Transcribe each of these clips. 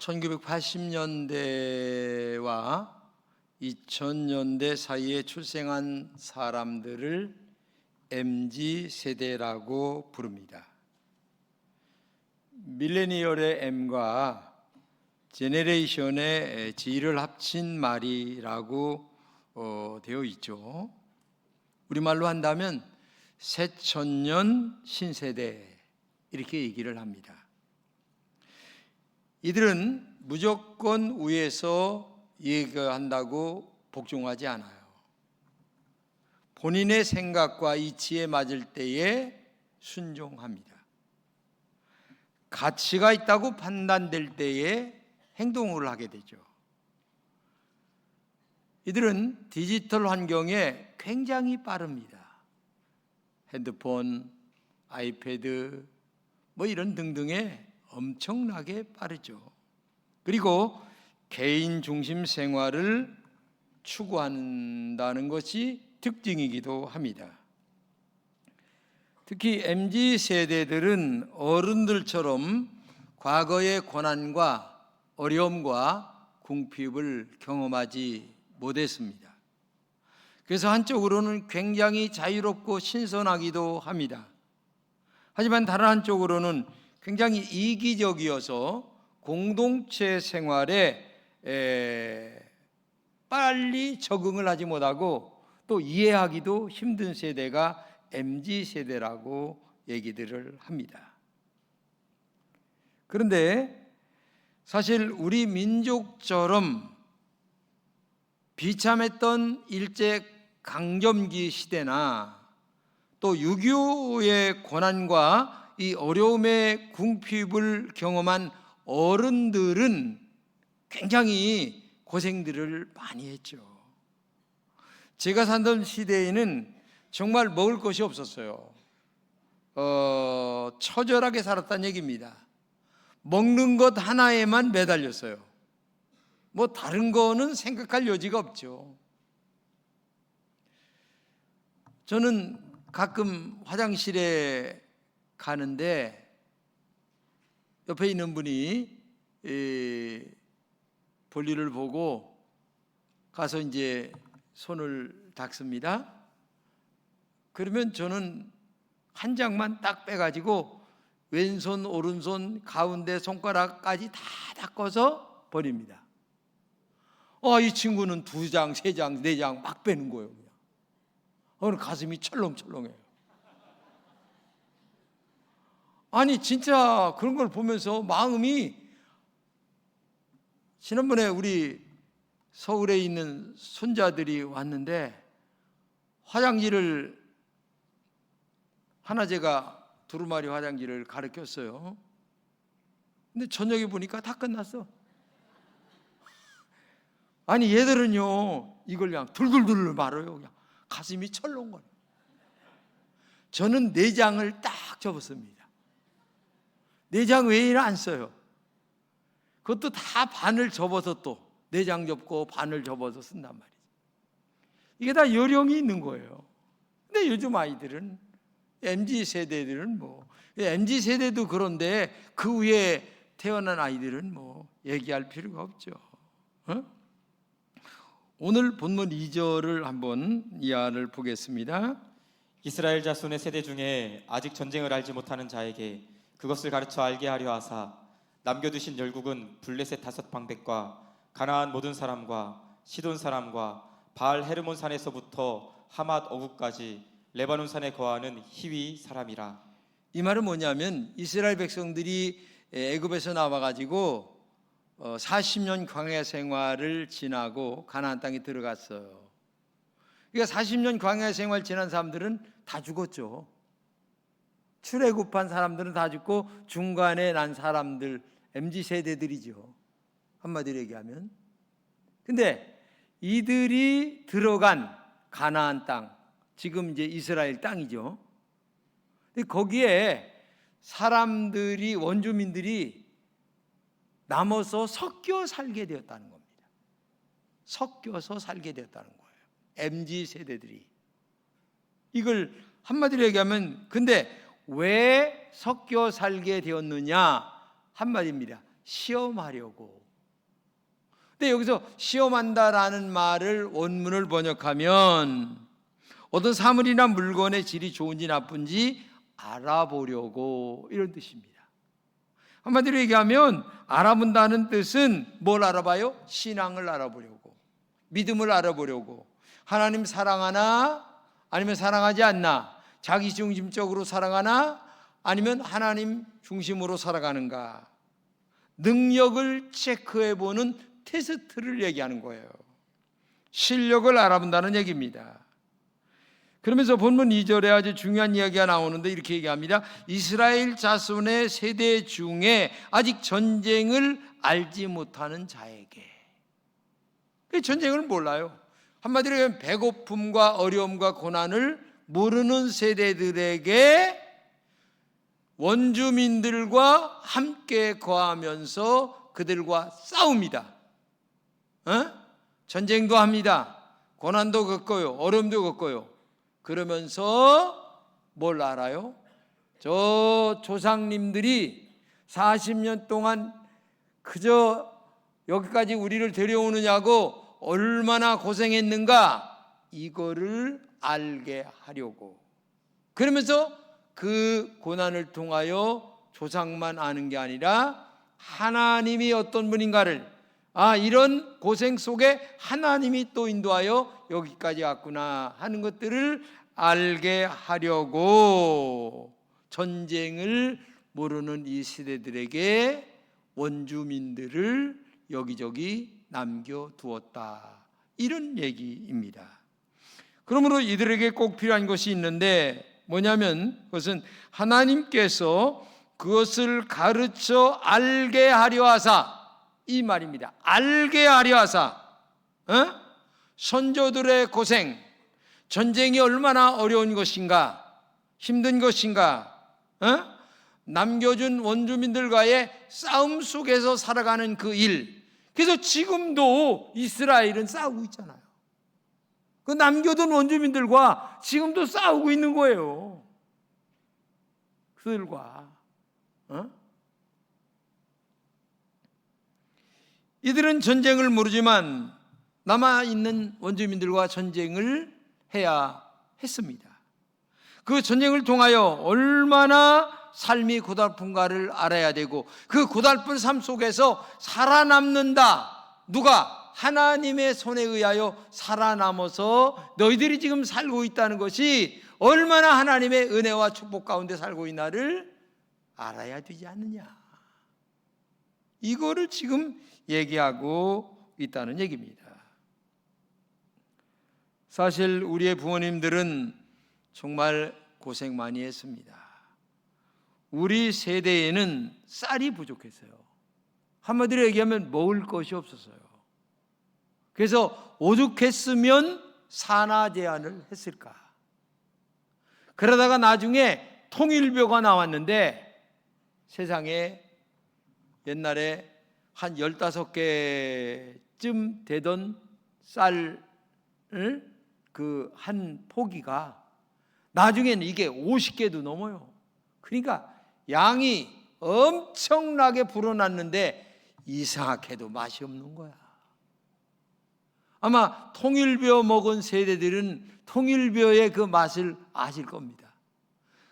1980년대와 2000년대 사이에 출생한 사람들을 MZ세대라고 부릅니다. 밀레니얼의 M과 제네레이션의 G를 합친 말이라고 되어 있죠. 우리말로 한다면 새천년 신세대 이렇게 얘기를 합니다. 이들은 무조건 위에서 얘기한다고 복종하지 않아요. 본인의 생각과 이치에 맞을 때에 순종합니다. 가치가 있다고 판단될 때에 행동을 하게 되죠. 이들은 디지털 환경에 굉장히 빠릅니다. 핸드폰, 아이패드 이런 등등에 엄청나게 빠르죠. 그리고 개인 중심 생활을 추구한다는 것이 특징이기도 합니다. 특히 MZ세대들은 어른들처럼 과거의 고난과 어려움과 궁핍을 경험하지 못했습니다. 그래서 한쪽으로는 굉장히 자유롭고 신선하기도 합니다. 하지만 다른 한쪽으로는 굉장히 이기적이어서 공동체 생활에 빨리 적응을 하지 못하고 또 이해하기도 힘든 세대가 MZ세대라고 얘기들을 합니다. 그런데 사실 우리 민족처럼 비참했던 일제강점기 시대나 또 6.25의 고난과 이 어려움의 궁핍을 경험한 어른들은 굉장히 고생들을 많이 했죠. 제가 살던 시대에는 정말 먹을 것이 없었어요. 처절하게 살았다는 얘기입니다. 먹는 것 하나에만 매달렸어요. 다른 거는 생각할 여지가 없죠. 저는 가끔 화장실에 가는데 옆에 있는 분이 볼일을 보고 가서 이제 손을 닦습니다. 그러면 저는 한 장만 딱 빼가지고 왼손, 오른손, 가운데 손가락까지 다 닦아서 버립니다. 이 친구는 2장, 3장, 4장 막 빼는 거예요. 그냥. 가슴이 철렁철렁해요. 아니 진짜 그런 걸 보면서 마음이, 지난번에 우리 서울에 있는 손자들이 왔는데 화장지를 하나 제가 두루마리 화장지를 가르쳤어요. 근데 저녁에 보니까 다 끝났어. 아니 얘들은요 이걸 그냥 둘둘둘 말아요. 그냥 가슴이 철렁거려. 저는 4장을 딱 접었습니다. 4장 외에는 안 써요. 그것도 다 반을 접어서 또 4장 접고 반을 접어서 쓴단 말이죠. 이게 다 요령이 있는 거예요. 근데 요즘 아이들은 MZ세대들은 MZ세대도 그런데 그 위에 태어난 아이들은 얘기할 필요가 없죠. 오늘 본문 2절을 한번 이하를 보겠습니다. 이스라엘 자손의 세대 중에 아직 전쟁을 알지 못하는 자에게 그것을 가르쳐 알게 하려 하사 남겨두신 열국은 블레셋 5방백과 가나안 모든 사람과 시돈 사람과 바알 헤르몬 산에서부터 하맛 어구까지 레바논 산에 거하는 히위 사람이라. 이 말은 뭐냐면 이스라엘 백성들이 애굽에서 나와가지고 40년 광야 생활을 지나고 가나안 땅에 들어갔어요. 그러니까 40년 광야 생활 지난 사람들은 다 죽었죠. 출애굽한 사람들은 다 죽고 중간에 난 사람들 MZ세대들이죠. 한마디로 얘기하면. 근데 이들이 들어간 가나안 땅, 지금 이제 이스라엘 땅이죠. 근데 거기에 사람들이, 원주민들이 남아서 섞여 살게 되었다는 겁니다. 섞여서 살게 되었다는 거예요. MZ세대들이. 이걸 한마디로 얘기하면, 근데 왜 섞여 살게 되었느냐? 한마디입니다. 시험하려고. 근데 여기서 시험한다라는 말을 원문을 번역하면 어떤 사물이나 물건의 질이 좋은지 나쁜지 알아보려고, 이런 뜻입니다. 한마디로 얘기하면 알아본다는 뜻은 뭘 알아봐요? 신앙을 알아보려고, 믿음을 알아보려고. 하나님 사랑하나 아니면 사랑하지 않나, 자기중심적으로 살아가나 아니면 하나님 중심으로 살아가는가, 능력을 체크해보는 테스트를 얘기하는 거예요. 실력을 알아본다는 얘기입니다. 그러면서 본문 2절에 아주 중요한 이야기가 나오는데 이렇게 얘기합니다. 이스라엘 자손의 세대 중에 아직 전쟁을 알지 못하는 자에게. 전쟁을 몰라요. 한마디로 얘기하면 배고픔과 어려움과 고난을 모르는 세대들에게 원주민들과 함께 거하면서 그들과 싸웁니다. 전쟁도 합니다. 고난도 겪어요. 어려움도 겪어요. 그러면서 뭘 알아요? 저 조상님들이 40년 동안 그저 여기까지 우리를 데려오느냐고 얼마나 고생했는가, 이거를 알게 하려고. 그러면서 그 고난을 통하여 조상만 아는 게 아니라 하나님이 어떤 분인가를, 이런 고생 속에 하나님이 또 인도하여 여기까지 왔구나 하는 것들을 알게 하려고 전쟁을 모르는 이 세대들에게 원주민들을 여기저기 남겨두었다, 이런 얘기입니다. 그러므로 이들에게 꼭 필요한 것이 있는데 뭐냐면 그것은 하나님께서 그것을 가르쳐 알게 하려 하사, 이 말입니다. 알게 하려 하사. 선조들의 고생, 전쟁이 얼마나 어려운 것인가, 힘든 것인가, 남겨준 원주민들과의 싸움 속에서 살아가는 그 일. 그래서 지금도 이스라엘은 싸우고 있잖아요. 그 남겨둔 원주민들과 지금도 싸우고 있는 거예요. 그들과. 이들은 전쟁을 모르지만 남아있는 원주민들과 전쟁을 해야 했습니다. 그 전쟁을 통하여 얼마나 삶이 고달픈가를 알아야 되고, 그 고달픈 삶 속에서 살아남는다. 누가? 하나님의 손에 의하여 살아남아서 너희들이 지금 살고 있다는 것이 얼마나 하나님의 은혜와 축복 가운데 살고 있나를 알아야 되지 않느냐, 이거를 지금 얘기하고 있다는 얘기입니다. 사실 우리의 부모님들은 정말 고생 많이 했습니다. 우리 세대에는 쌀이 부족했어요. 한마디로 얘기하면 먹을 것이 없었어요. 그래서 오죽했으면 산하 제한을 했을까. 그러다가 나중에 통일벼가 나왔는데 세상에 옛날에 한 15개쯤 되던 쌀을 그 한 포기가 나중에는 이게 50개도 넘어요. 그러니까 양이 엄청나게 불어났는데 이상하게도 맛이 없는 거야. 아마 통일벼 먹은 세대들은 통일벼의 그 맛을 아실 겁니다.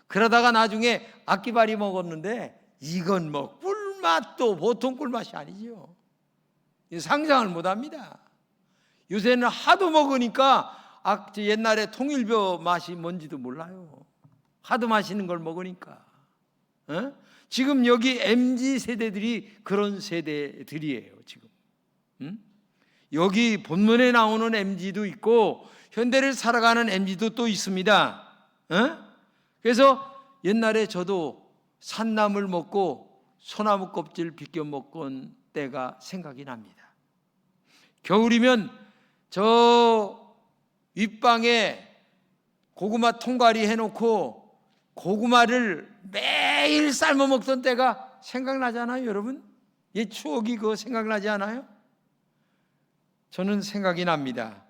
그러다가 나중에 아끼바리 먹었는데 이건 뭐 꿀맛도 보통 꿀맛이 아니죠. 상상을 못합니다. 요새는 하도 먹으니까 옛날에 통일벼 맛이 뭔지도 몰라요. 하도 맛있는 걸 먹으니까. 지금 여기 MZ 세대들이 그런 세대들이에요. 지금 여기 본문에 나오는 MZ도 있고 현대를 살아가는 MZ도 또 있습니다. 그래서 옛날에 저도 산나물 먹고 소나무 껍질 비껴 먹던 때가 생각이 납니다. 겨울이면 저 윗방에 고구마 통과리 해놓고 고구마를 매일 삶아 먹던 때가 생각나잖아요, 여러분. 옛 추억이 그거 생각나지 않아요? 저는 생각이 납니다.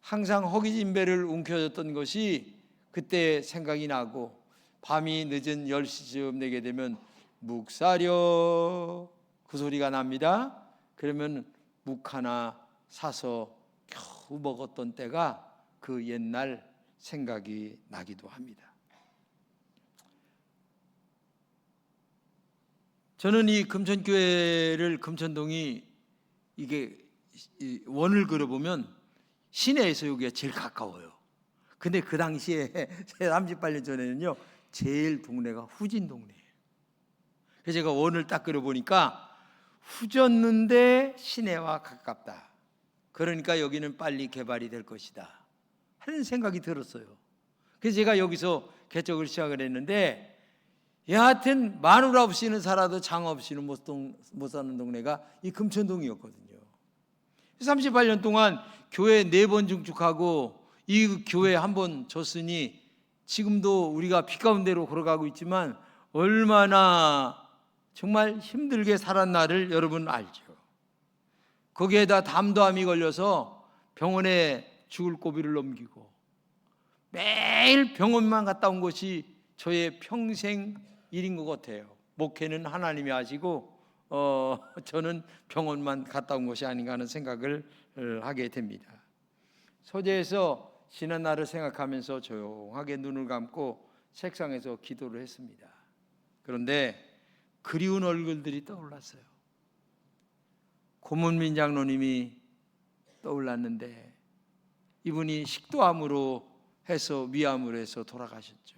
항상 허기진배를 움켜쥐었던 것이 그때 생각이 나고, 밤이 늦은 10시쯤 되게 되면 묵사려 그 소리가 납니다. 그러면 묵 하나 사서 겨우 먹었던 때가 그 옛날 생각이 나기도 합니다. 저는 이 금천교회를, 금천동이 이게 원을 그려보면 시내에서 여기가 제일 가까워요. 근데 그 당시에 38년 전에는요, 제일 동네가 후진 동네예요. 그래서 제가 원을 딱 그려보니까 후졌는데 시내와 가깝다. 그러니까 여기는 빨리 개발이 될 것이다 하는 생각이 들었어요. 그래서 제가 여기서 개척을 시작을 했는데, 여하튼 마누라 없이는 살아도 장 없이는 못 사는 동네가 이 금천동이었거든요. 38년 동안 교회 4번 증축하고 이 교회 한 번 줬으니 지금도 우리가 비 가운데로 걸어가고 있지만 얼마나 정말 힘들게 살았나를 여러분 알죠. 거기에다 담도암이 걸려서 병원에 죽을 고비를 넘기고 매일 병원만 갔다 온 것이 저의 평생 일인 것 같아요. 목회는 하나님이 하시고 저는 병원만 갔다 온 것이 아닌가 하는 생각을 하게 됩니다. 소재에서 지난 날을 생각하면서 조용하게 눈을 감고 책상에서 기도를 했습니다. 그런데 그리운 얼굴들이 떠올랐어요. 고문민 장로님이 떠올랐는데 이분이 식도암으로 해서 위암으로 해서 돌아가셨죠.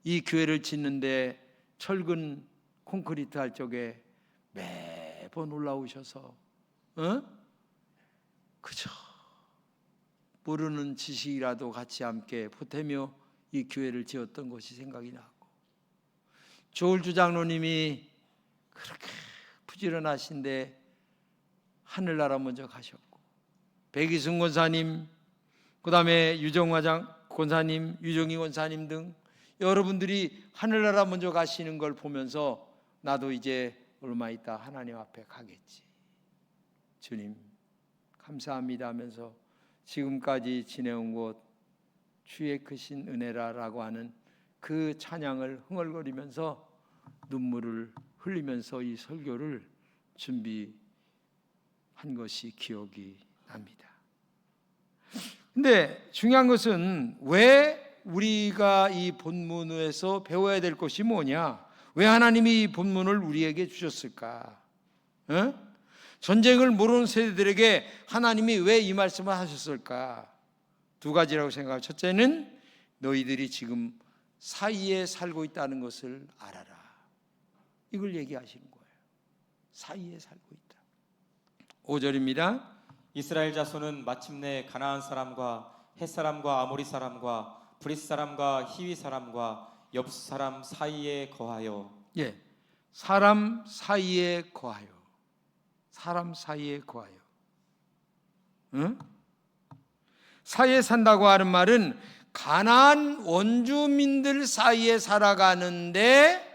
이 교회를 짓는데 철근 콘크리트 할 적에 매번 올라오셔서 그저 모르는 지식이라도 같이 함께 보태며 이 교회를 지었던 것이 생각이 나고, 조울주 장로님이 그렇게 부지런하신데 하늘나라 먼저 가셨고, 백이순 권사님, 그 다음에 유정화 권사님, 유정희 권사님 등 여러분들이 하늘나라 먼저 가시는 걸 보면서 나도 이제 얼마 있다 하나님 앞에 가겠지. 주님 감사합니다 하면서 지금까지 지내온 곳 주의 크신 은혜라라고 하는 그 찬양을 흥얼거리면서 눈물을 흘리면서 이 설교를 준비한 것이 기억이 납니다. 근데 중요한 것은 왜 우리가 이 본문에서 배워야 될 것이 뭐냐? 왜 하나님이 이 본문을 우리에게 주셨을까? 전쟁을 모르는 세대들에게 하나님이 왜 이 말씀을 하셨을까? 두 가지라고 생각합니다. 첫째는 너희들이 지금 사이에 살고 있다는 것을 알아라. 이걸 얘기하시는 거예요. 사이에 살고 있다. 5절입니다. 이스라엘 자손은 마침내 가나안 사람과 헷 사람과 아모리 사람과 브릿 사람과 히위 사람과 여부스 사람 사이에 거하여. 예, 사람 사이에 거하여. 사람 사이에 거하여. 사이에 산다고 하는 말은 가나안 원주민들 사이에 살아가는데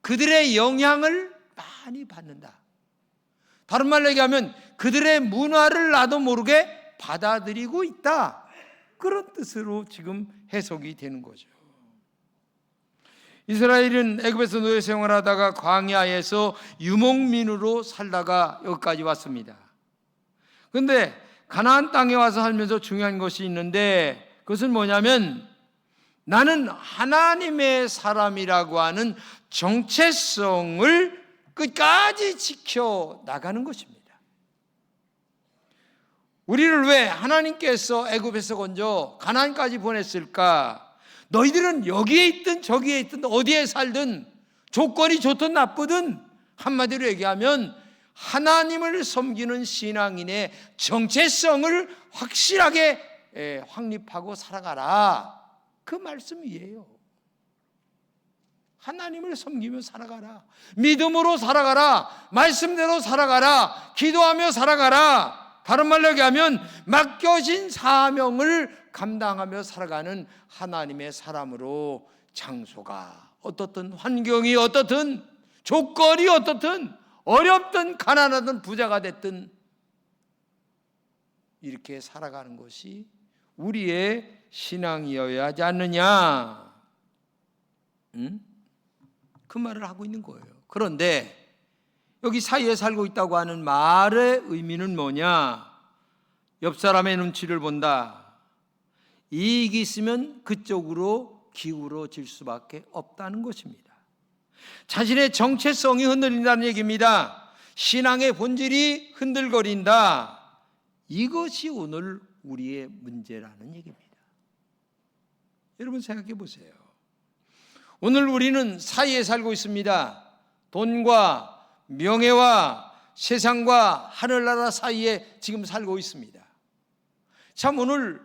그들의 영향을 많이 받는다. 다른 말로 얘기하면 그들의 문화를 나도 모르게 받아들이고 있다. 그런 뜻으로 지금 해석이 되는 거죠. 이스라엘은 애굽에서 노예 생활하다가 광야에서 유목민으로 살다가 여기까지 왔습니다. 그런데 가나안 땅에 와서 살면서 중요한 것이 있는데 그것은 뭐냐면 나는 하나님의 사람이라고 하는 정체성을 끝까지 지켜 나가는 것입니다. 우리를 왜 하나님께서 애굽에서 건져 가나안까지 보냈을까? 너희들은 여기에 있든 저기에 있든 어디에 살든 조건이 좋든 나쁘든 한마디로 얘기하면 하나님을 섬기는 신앙인의 정체성을 확실하게 확립하고 살아가라. 그 말씀이에요. 하나님을 섬기며 살아가라. 믿음으로 살아가라. 말씀대로 살아가라. 기도하며 살아가라. 다른 말로 얘기하면 맡겨진 사명을 감당하며 살아가는 하나님의 사람으로 장소가 어떻든 환경이 어떻든 조건이 어떻든 어렵든 가난하든 부자가 됐든 이렇게 살아가는 것이 우리의 신앙이어야 하지 않느냐? 그 말을 하고 있는 거예요. 그런데 여기 사이에 살고 있다고 하는 말의 의미는 뭐냐? 옆 사람의 눈치를 본다. 이익이 있으면 그쪽으로 기울어질 수밖에 없다는 것입니다. 자신의 정체성이 흔들린다는 얘기입니다. 신앙의 본질이 흔들거린다. 이것이 오늘 우리의 문제라는 얘기입니다. 여러분 생각해 보세요. 오늘 우리는 사이에 살고 있습니다. 돈과 명예와 세상과 하늘나라 사이에 지금 살고 있습니다. 참 오늘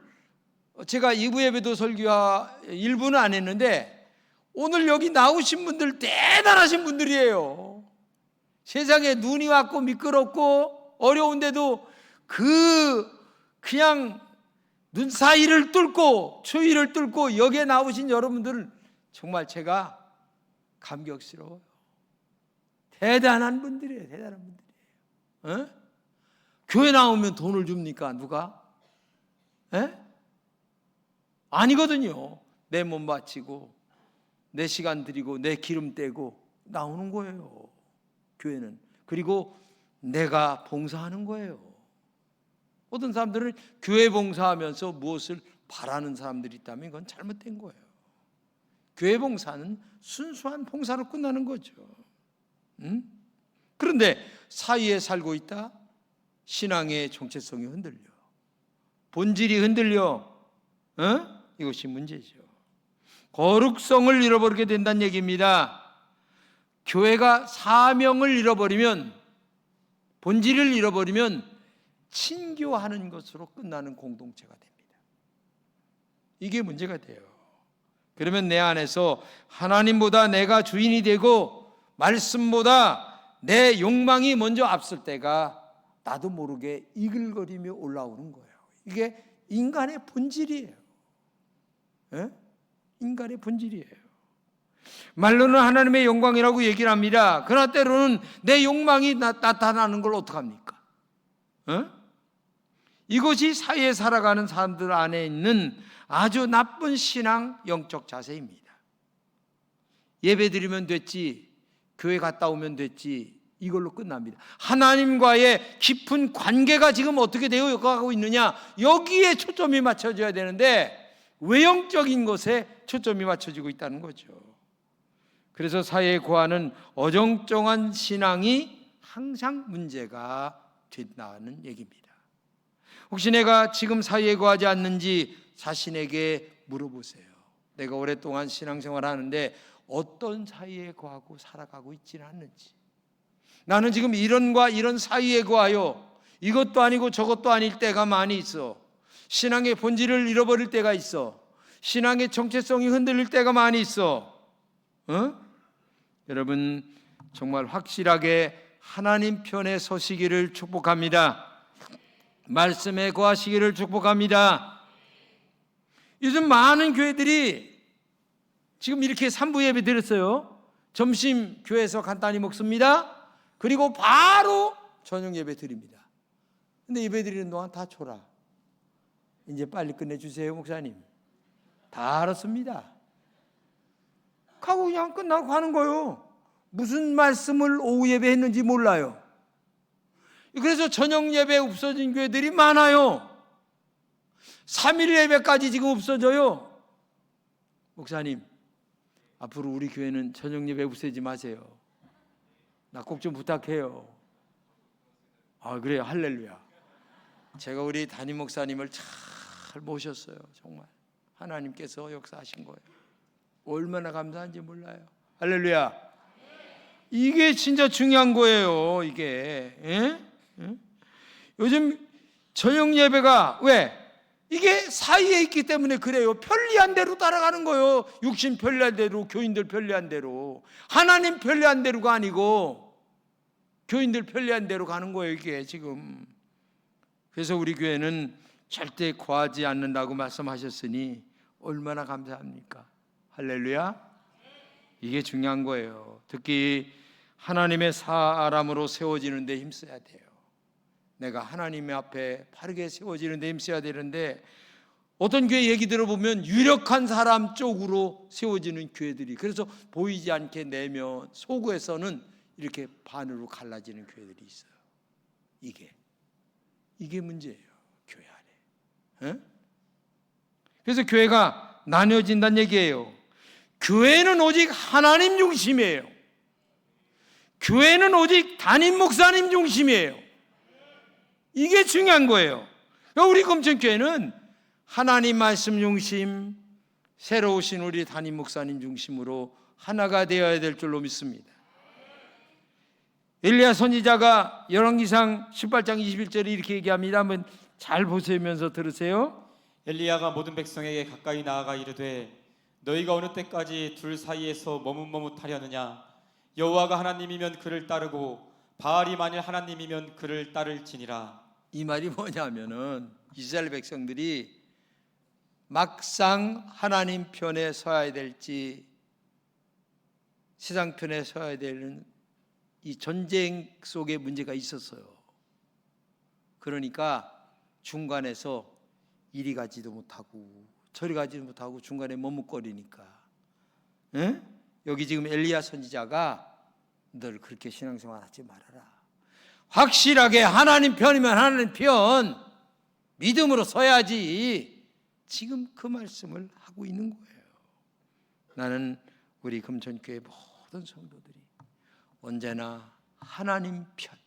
제가 2부 예배도 설교와 1부는 안 했는데 오늘 여기 나오신 분들 대단하신 분들이에요. 세상에 눈이 왔고 미끄럽고 어려운데도 그냥 눈 사이를 뚫고 추위를 뚫고 여기에 나오신 여러분들은 정말 제가 감격스러워요. 대단한 분들이에요. 대단한 분들이에요. 에? 교회 나오면 돈을 줍니까? 누가? 에? 아니거든요. 내 몸 바치고 내 시간 드리고 내 기름 떼고 나오는 거예요. 교회는. 그리고 내가 봉사하는 거예요. 어떤 사람들은 교회 봉사하면서 무엇을 바라는 사람들이 있다면 이건 잘못된 거예요. 교회 봉사는 순수한 봉사로 끝나는 거죠. 그런데 사이에 살고 있다? 신앙의 정체성이 흔들려. 본질이 흔들려. 이것이 문제죠. 거룩성을 잃어버리게 된다는 얘기입니다. 교회가 사명을 잃어버리면, 본질을 잃어버리면 친교하는 것으로 끝나는 공동체가 됩니다. 이게 문제가 돼요. 그러면 내 안에서 하나님보다 내가 주인이 되고 말씀보다 내 욕망이 먼저 앞설 때가 나도 모르게 이글거리며 올라오는 거예요. 이게 인간의 본질이에요. 예? 인간의 본질이에요. 말로는 하나님의 영광이라고 얘기를 합니다. 그러나 때로는 내 욕망이 나타나는 걸 어떡합니까? 이것이 사이에 살아가는 사람들 안에 있는 아주 나쁜 신앙 영적 자세입니다. 예배 드리면 됐지, 교회 갔다 오면 됐지, 이걸로 끝납니다. 하나님과의 깊은 관계가 지금 어떻게 되어 가고 있느냐, 여기에 초점이 맞춰져야 되는데 외형적인 것에 초점이 맞춰지고 있다는 거죠. 그래서 사회에 거하는 어정쩡한 신앙이 항상 문제가 된다는 얘기입니다. 혹시 내가 지금 사회에 거하지 않는지 자신에게 물어보세요. 내가 오랫동안 신앙생활을 하는데 어떤 사이에 거하고 살아가고 있지는 않는지, 나는 지금 이런과 이런 사이에 거하여 이것도 아니고 저것도 아닐 때가 많이 있어. 신앙의 본질을 잃어버릴 때가 있어. 신앙의 정체성이 흔들릴 때가 많이 있어. 여러분 정말 확실하게 하나님 편에 서시기를 축복합니다. 말씀에 거하시기를 축복합니다. 요즘 많은 교회들이 지금 이렇게 3부 예배 드렸어요. 점심 교회에서 간단히 먹습니다. 그리고 바로 저녁 예배 드립니다. 근데 예배 드리는 동안 다 졸아. 이제 빨리 끝내주세요 목사님. 다 알았습니다. 하고 그냥 끝나고 가는 거예요. 무슨 말씀을 오후 예배 했는지 몰라요. 그래서 저녁 예배 없어진 교회들이 많아요. 3일 예배까지 지금 없어져요. 목사님, 앞으로 우리 교회는 저녁 예배 없애지 마세요. 나 꼭 좀 부탁해요. 아, 그래요. 할렐루야. 제가 우리 담임 목사님을 잘 모셨어요. 정말 하나님께서 역사하신 거예요. 얼마나 감사한지 몰라요. 할렐루야. 이게 진짜 중요한 거예요. 이게 요즘 저녁 예배가 왜? 이게 사이에 있기 때문에 그래요. 편리한 대로 따라가는 거예요. 육신 편리한 대로, 교인들 편리한 대로. 하나님 편리한 대로가 아니고 교인들 편리한 대로 가는 거예요. 이게 지금. 그래서 우리 교회는 절대 거하지 않는다고 말씀하셨으니 얼마나 감사합니까? 할렐루야. 이게 중요한 거예요. 특히 하나님의 사람으로 세워지는 데 힘써야 돼요. 내가 하나님의 앞에 바르게 세워지는 데 힘써야 되는데 어떤 교회 얘기 들어보면 유력한 사람 쪽으로 세워지는 교회들이, 그래서 보이지 않게 내면 속에서는 이렇게 반으로 갈라지는 교회들이 있어요. 이게 문제예요, 교회 안에. 에? 그래서 교회가 나뉘어진다는 얘기예요. 교회는 오직 하나님 중심이에요. 교회는 오직 담임 목사님 중심이에요. 이게 중요한 거예요. 그러니까 우리 금천교회는 하나님 말씀 중심, 새로 오신 우리 담임 목사님 중심으로 하나가 되어야 될 줄로 믿습니다. 엘리야 선지자가 열왕기상 18장 21절에 이렇게 얘기합니다. 한번 잘 보시면서 들으세요. 엘리야가 모든 백성에게 가까이 나아가 이르되 너희가 어느 때까지 둘 사이에서 머뭇머뭇하려느냐. 여호와가 하나님이면 그를 따르고 바알이 만일 하나님이면 그를 따를지니라. 이 말이 뭐냐면은 이스라엘 백성들이 막상 하나님 편에 서야 될지 세상 편에 서야 되는 이 전쟁 속에 문제가 있었어요. 그러니까 중간에서 이리 가지도 못하고 저리 가지도 못하고 중간에 머뭇거리니까. 에? 여기 지금 엘리야 선지자가 늘 그렇게 신앙생활 하지 말아라. 확실하게 하나님 편이면 하나님 편 믿음으로 서야지. 지금 그 말씀을 하고 있는 거예요. 나는 우리 금천교회 모든 성도들이 언제나 하나님 편,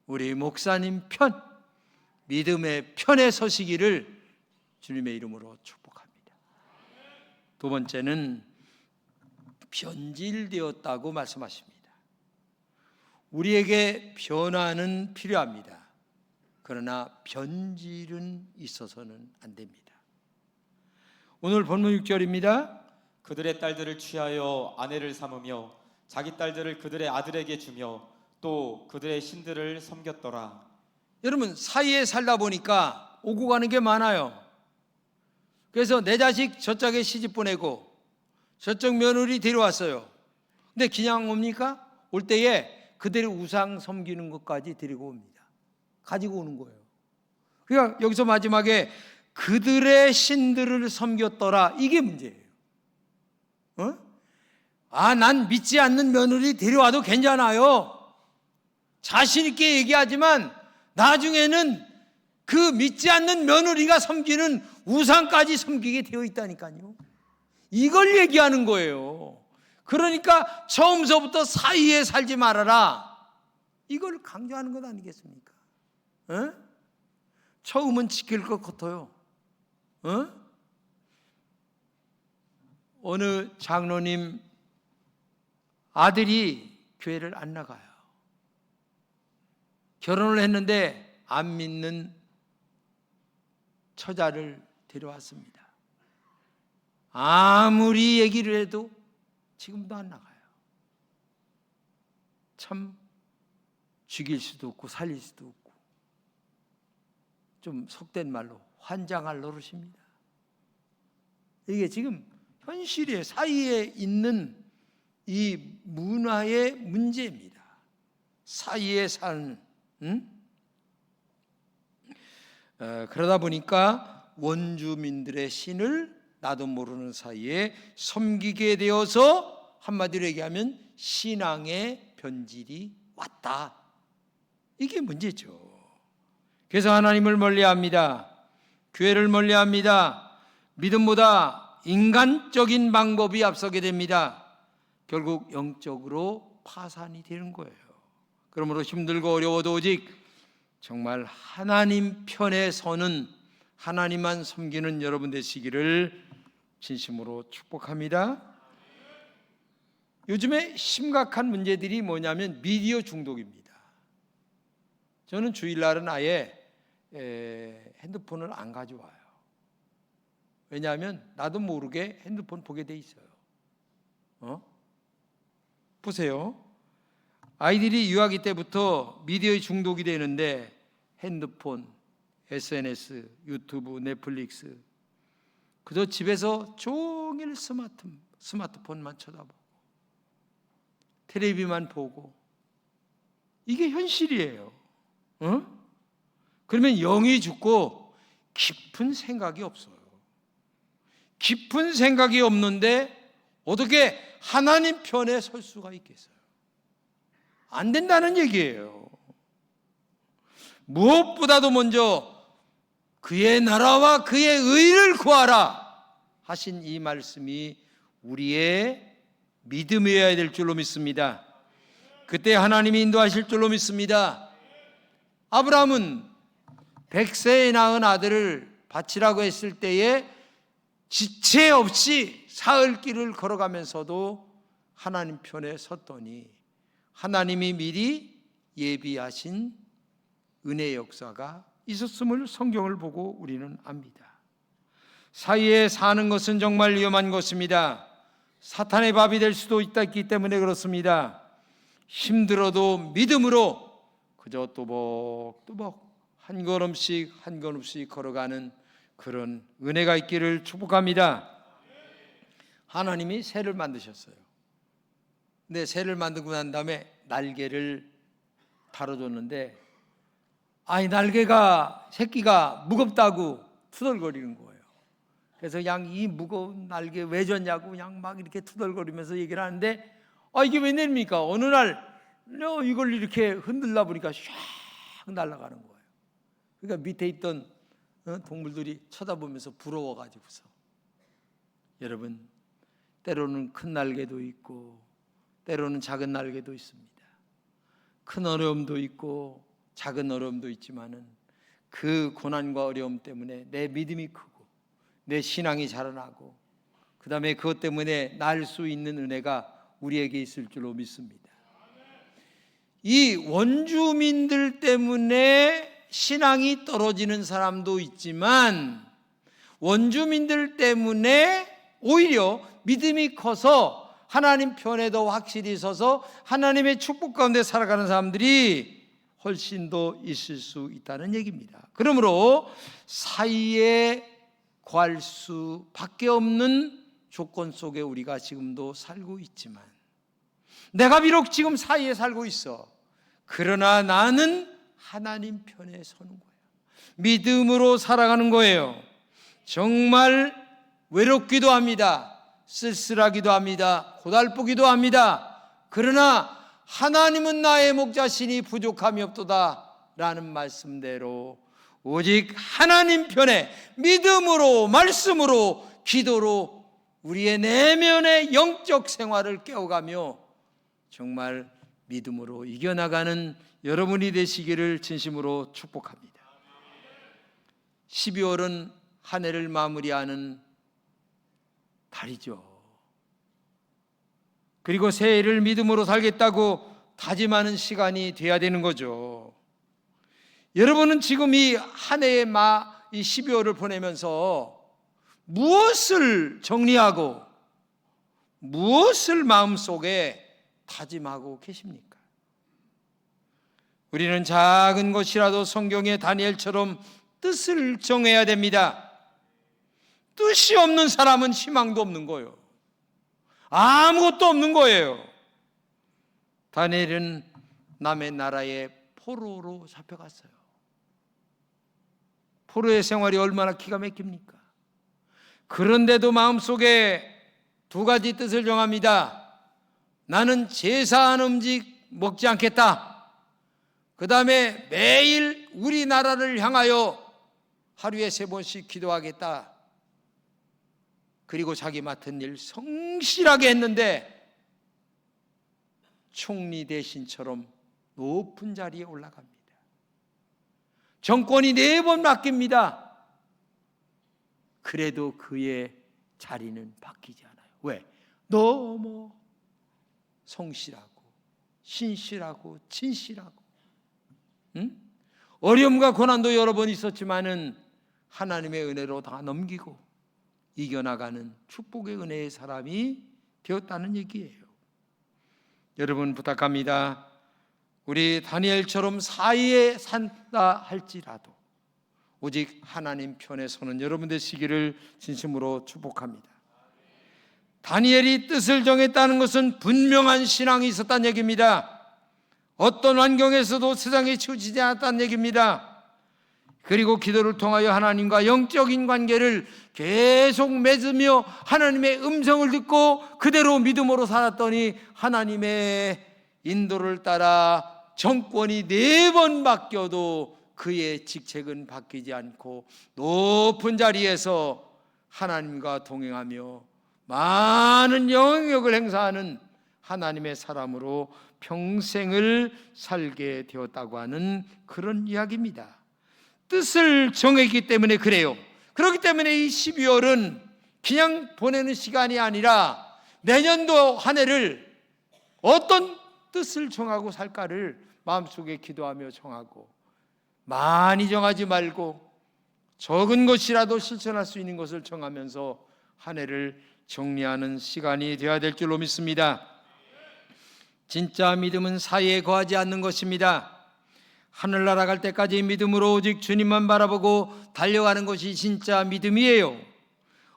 우리 목사님 편, 믿음의 편에 서시기를 주님의 이름으로 축복합니다. 두 번째는 변질되었다고 말씀하십니다. 우리에게 변화는 필요합니다. 그러나 변질은 있어서는 안 됩니다. 오늘 본문 6절입니다. 그들의 딸들을 취하여 아내를 삼으며 자기 딸들을 그들의 아들에게 주며 또 그들의 신들을 섬겼더라. 여러분, 사이에 살다 보니까 오고 가는 게 많아요. 그래서 내 자식 저쪽에 시집 보내고 저쪽 며느리 데려왔어요. 근데 그냥 옵니까? 올 때에 그들의 우상 섬기는 것까지 데리고 옵니다. 가지고 오는 거예요. 그러니까 여기서 마지막에 그들의 신들을 섬겼더라. 이게 문제예요. 난 믿지 않는 며느리 데려와도 괜찮아요. 자신 있게 얘기하지만 나중에는 그 믿지 않는 며느리가 섬기는 우상까지 섬기게 되어 있다니까요. 이걸 얘기하는 거예요. 그러니까 처음서부터 사이에 살지 말아라. 이걸 강조하는 것 아니겠습니까? 처음은 지킬 것 같아요. 어느 장로님 아들이 교회를 안 나가요. 결혼을 했는데 안 믿는 처자를 데려왔습니다. 아무리 얘기를 해도 지금도 안 나가요. 참 죽일 수도 없고 살릴 수도 없고 좀 속된 말로 환장할 노릇입니다. 이게 지금 현실의 사이에 있는 이 문화의 문제입니다. 사이에 사는 그러다 보니까 원주민들의 신을 나도 모르는 사이에 섬기게 되어서 한마디로 얘기하면 신앙의 변질이 왔다. 이게 문제죠. 그래서 하나님을 멀리합니다. 교회를 멀리합니다. 믿음보다 인간적인 방법이 앞서게 됩니다. 결국 영적으로 파산이 되는 거예요. 그러므로 힘들고 어려워도 오직 정말 하나님 편에 서는 하나님만 섬기는 여러분 되시기를 진심으로 축복합니다. 요즘에 심각한 문제들이 뭐냐면 미디어 중독입니다. 저는 주일날은 아예 핸드폰을 안 가져와요. 왜냐하면 나도 모르게 핸드폰 보게 돼 있어요. 보세요. 아이들이 유아기 때부터 미디어에 중독이 되는데 핸드폰, SNS, 유튜브, 넷플릭스 그저 집에서 종일 스마트폰만 쳐다보고 텔레비만 보고 이게 현실이에요. 그러면 영이 죽고 깊은 생각이 없어요. 깊은 생각이 없는데 어떻게 하나님 편에 설 수가 있겠어요? 안 된다는 얘기예요. 무엇보다도 먼저 그의 나라와 그의 의를 구하라 하신 이 말씀이 우리의 믿음이어야 될 줄로 믿습니다. 그때 하나님이 인도하실 줄로 믿습니다. 아브라함은 100세에 낳은 아들을 바치라고 했을 때에 지체 없이 사흘 길을 걸어가면서도 하나님 편에 섰더니 하나님이 미리 예비하신 은혜의 역사가 있었음을 성경을 보고 우리는 압니다. 사이에 사는 것은 정말 위험한 것입니다. 사탄의 밥이 될 수도 있기 때문에 그렇습니다. 힘들어도 믿음으로 그저 또박또박 한 걸음씩 한 걸음씩 걸어가는 그런 은혜가 있기를 축복합니다. 하나님이 새를 만드셨어요. 근데 새를 만들고 난 다음에 날개를 달아줬는데 날개가 새끼가 무겁다고 투덜거리는 거예요. 그래서 그냥 이 무거운 날개 왜 줬냐고 그냥 막 이렇게 투덜거리면서 얘기를 하는데 이게 웬일입니까? 어느 날 이걸 이렇게 흔들다 보니까 샥 날아가는 거예요. 그러니까 밑에 있던 동물들이 쳐다보면서 부러워가지고서. 여러분, 때로는 큰 날개도 있고 때로는 작은 날개도 있습니다. 큰 어려움도 있고 작은 어려움도 있지만은 그 고난과 어려움 때문에 내 믿음이 크고 내 신앙이 자라나고 그 다음에 그것 때문에 날 수 있는 은혜가 우리에게 있을 줄로 믿습니다. 이 원주민들 때문에 신앙이 떨어지는 사람도 있지만 원주민들 때문에 오히려 믿음이 커서 하나님 편에 더 확실히 서서 하나님의 축복 가운데 살아가는 사람들이 훨씬 더 있을 수 있다는 얘기입니다. 그러므로 사이에 구할 수밖에 없는 조건 속에 우리가 지금도 살고 있지만 내가 비록 지금 사이에 살고 있어. 그러나 나는 하나님 편에 서는 거예요. 믿음으로 살아가는 거예요. 정말 외롭기도 합니다. 쓸쓸하기도 합니다. 고달프기도 합니다. 그러나 하나님은 나의 목자시니 부족함이 없도다 라는 말씀대로 오직 하나님 편에 믿음으로 말씀으로 기도로 우리의 내면의 영적 생활을 깨워가며 정말 믿음으로 이겨나가는 여러분이 되시기를 진심으로 축복합니다. 12월은 한 해를 마무리하는 달이죠. 그리고 새해를 믿음으로 살겠다고 다짐하는 시간이 돼야 되는 거죠. 여러분은 지금 이 한 해의 이 12월을 보내면서 무엇을 정리하고 무엇을 마음속에 다짐하고 계십니까? 우리는 작은 것이라도 성경의 다니엘처럼 뜻을 정해야 됩니다. 뜻이 없는 사람은 희망도 없는 거예요. 아무것도 없는 거예요. 다니엘은 남의 나라의 포로로 잡혀갔어요. 포로의 생활이 얼마나 기가 막힙니까? 그런데도 마음속에 두 가지 뜻을 정합니다. 나는 제사한 음식 먹지 않겠다. 그 다음에 매일 우리나라를 향하여 하루에 3번씩 기도하겠다. 그리고 자기 맡은 일 성실하게 했는데 총리 대신처럼 높은 자리에 올라갑니다. 정권이 4번 바뀝니다. 그래도 그의 자리는 바뀌지 않아요. 왜? 너무 성실하고 신실하고 진실하고 어려움과 고난도 여러 번 있었지만은 하나님의 은혜로 다 넘기고 이겨나가는 축복의 은혜의 사람이 되었다는 얘기예요. 여러분 부탁합니다. 우리 다니엘처럼 사이에 산다 할지라도 오직 하나님 편에 서는 여러분 되시기를 진심으로 축복합니다. 다니엘이 뜻을 정했다는 것은 분명한 신앙이 있었다는 얘기입니다. 어떤 환경에서도 세상에 치우치지 않았다는 얘기입니다. 그리고 기도를 통하여 하나님과 영적인 관계를 계속 맺으며 하나님의 음성을 듣고 그대로 믿음으로 살았더니 하나님의 인도를 따라 정권이 4번 바뀌어도 그의 직책은 바뀌지 않고 높은 자리에서 하나님과 동행하며 많은 영향력을 행사하는 하나님의 사람으로 평생을 살게 되었다고 하는 그런 이야기입니다. 뜻을 정했기 때문에 그래요. 그렇기 때문에 이 12월은 그냥 보내는 시간이 아니라 내년도 한 해를 어떤 뜻을 정하고 살까를 마음속에 기도하며 정하고, 많이 정하지 말고 적은 것이라도 실천할 수 있는 것을 정하면서 한 해를 정리하는 시간이 되어야 될 줄로 믿습니다. 진짜 믿음은 사이에 거하지 않는 것입니다. 하늘나라 갈 때까지 믿음으로 오직 주님만 바라보고 달려가는 것이 진짜 믿음이에요.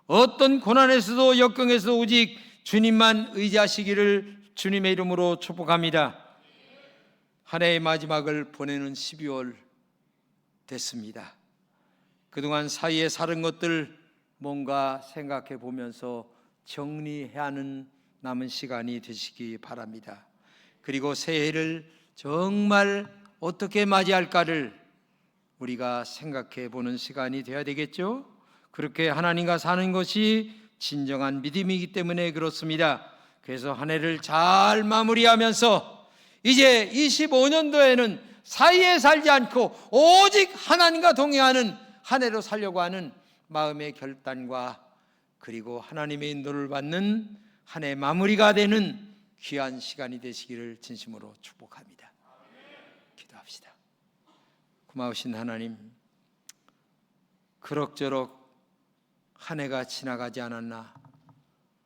어떤 고난에서도 역경에서도 오직 주님만 의지하시기를 주님의 이름으로 축복합니다. 한 해의 마지막을 보내는 12월 됐습니다. 그동안 사이에 사는 것들 뭔가 생각해 보면서 정리해야 하는 남은 시간이 되시기 바랍니다. 그리고 새해를 정말 어떻게 맞이할까를 우리가 생각해 보는 시간이 되어야 되겠죠. 그렇게 하나님과 사는 것이 진정한 믿음이기 때문에 그렇습니다. 그래서 한 해를 잘 마무리하면서 이제 25년도에는 사이에 살지 않고 오직 하나님과 동행하는 한 해로 살려고 하는 마음의 결단과, 그리고 하나님의 인도를 받는 한 해 마무리가 되는 귀한 시간이 되시기를 진심으로 축복합니다. 기도합시다. 고마우신 하나님, 그럭저럭 한 해가 지나가지 않았나,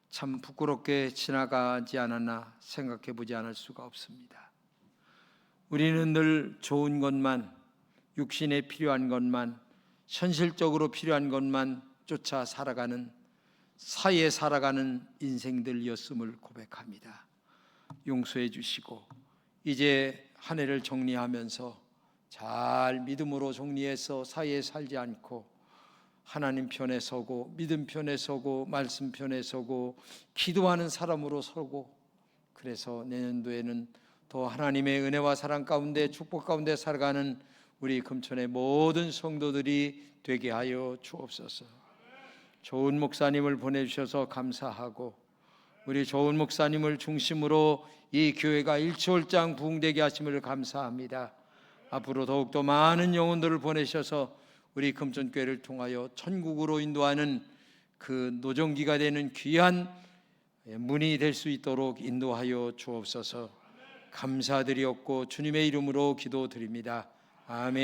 참 부끄럽게 지나가지 않았나 생각해 보지 않을 수가 없습니다. 우리는 늘 좋은 것만, 육신에 필요한 것만, 현실적으로 필요한 것만 쫓아 살아가는, 사이에 살아가는 인생들이었음을 고백합니다. 용서해 주시고 이제 한 해를 정리하면서 잘 믿음으로 정리해서 사이에 살지 않고 하나님 편에 서고 믿음 편에 서고 말씀 편에 서고 기도하는 사람으로 서고, 그래서 내년도에는 더 하나님의 은혜와 사랑 가운데 축복 가운데 살아가는 우리 금천의 모든 성도들이 되게 하여 주옵소서. 좋은 목사님을 보내주셔서 감사하고, 우리 좋은 목사님을 중심으로 이 교회가 일치월장 부흥되게 하심을 감사합니다. 앞으로 더욱더 많은 영혼들을 보내셔서 우리 금천교회를 통하여 천국으로 인도하는 그 노정기가 되는 귀한 문이 될 수 있도록 인도하여 주옵소서. 감사드리옵고 주님의 이름으로 기도드립니다. 아멘.